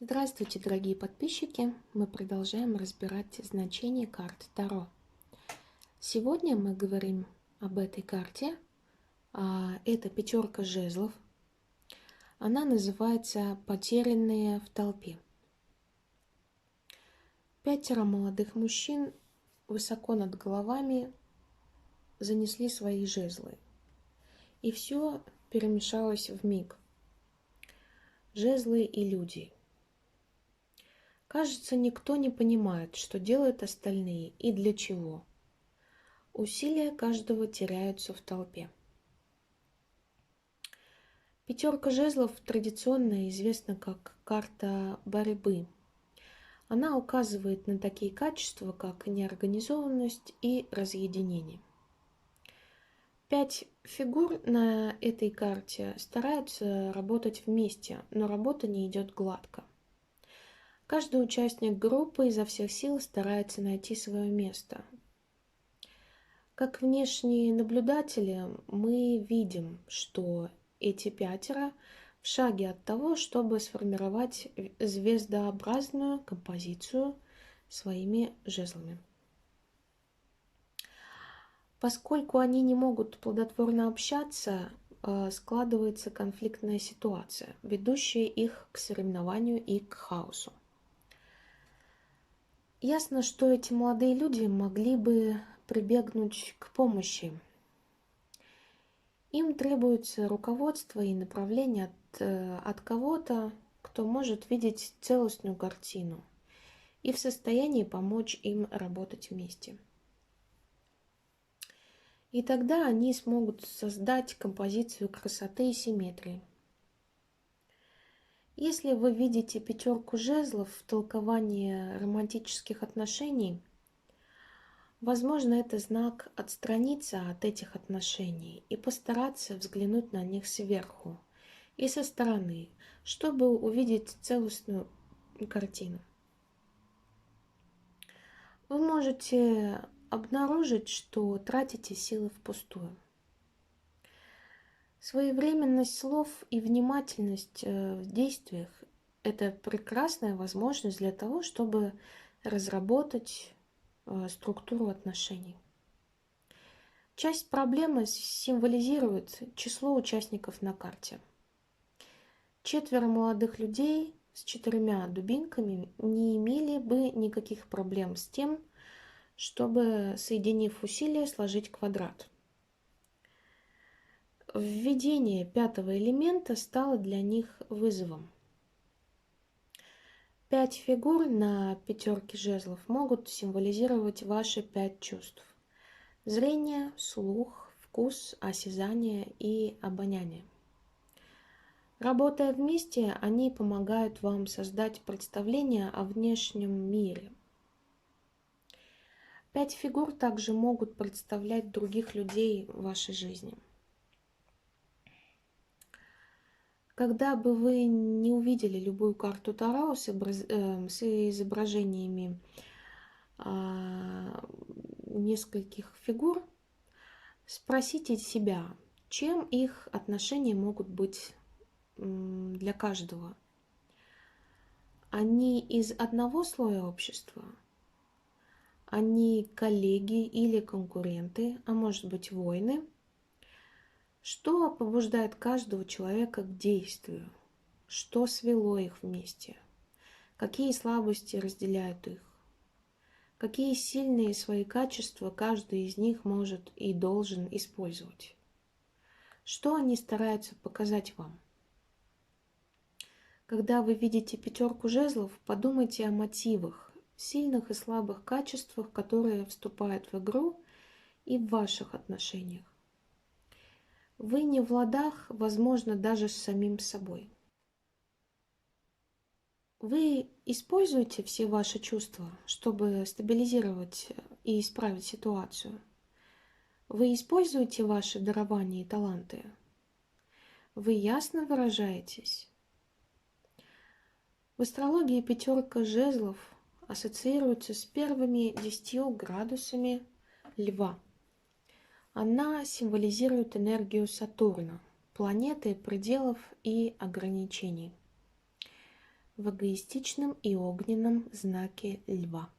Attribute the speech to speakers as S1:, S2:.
S1: Здравствуйте, дорогие подписчики! Мы продолжаем разбирать значение карт Таро. Сегодня мы говорим об этой карте. Это пятерка жезлов. Она называется «Потерянные в толпе». 5 молодых мужчин высоко над головами занесли свои жезлы. И все перемешалось вмиг. Жезлы и люди. Кажется, никто не понимает, что делают остальные и для чего. Усилия каждого теряются в толпе. Пятерка жезлов традиционно известна как карта борьбы. Она указывает на такие качества, как неорганизованность и разъединение. 5 фигур на этой карте стараются работать вместе, но работа не идет гладко. Каждый участник группы изо всех сил старается найти свое место. Как внешние наблюдатели мы видим, что эти 5 в шаге от того, чтобы сформировать звездообразную композицию своими жезлами. Поскольку они не могут плодотворно общаться, складывается конфликтная ситуация, ведущая их к соревнованию и к хаосу. Ясно, что эти молодые люди могли бы прибегнуть к помощи. Им требуется руководство и направление от кого-то, кто может видеть целостную картину и в состоянии помочь им работать вместе. И тогда они смогут создать композицию красоты и симметрии. Если вы видите пятерку жезлов в толковании романтических отношений, возможно, это знак отстраниться от этих отношений и постараться взглянуть на них сверху и со стороны, чтобы увидеть целостную картину. Вы можете обнаружить, что тратите силы впустую. Своевременность слов и внимательность в действиях – это прекрасная возможность для того, чтобы разработать структуру отношений. Часть проблемы символизирует число участников на карте. 4 молодых людей с 4 дубинками не имели бы никаких проблем с тем, чтобы, соединив усилия, сложить квадрат. Введение 5-го элемента стало для них вызовом. 5 фигур на пятерке жезлов могут символизировать ваши 5 чувств: зрение, слух, вкус, осязание и обоняние. Работая вместе, они помогают вам создать представление о внешнем мире. 5 фигур также могут представлять других людей в вашей жизни. Когда бы вы не увидели любую карту Таро с изображениями нескольких фигур, спросите себя, чем их отношения могут быть для каждого. Они из одного слоя общества? Они коллеги или конкуренты, а может быть воины? Что побуждает каждого человека к действию? Что свело их вместе? Какие слабости разделяют их? Какие сильные свои качества каждый из них может и должен использовать? Что они стараются показать вам? Когда вы видите пятерку жезлов, подумайте о мотивах, сильных и слабых качествах, которые вступают в игру и в ваших отношениях. Вы не в ладах, возможно, даже с самим собой. Вы используете все ваши чувства, чтобы стабилизировать и исправить ситуацию. Вы используете ваши дарования и таланты. Вы ясно выражаетесь. В астрологии пятерка жезлов ассоциируется с первыми 10 градусами Льва. Она символизирует энергию Сатурна, планеты пределов и ограничений. в эгоистичном и огненном знаке Льва.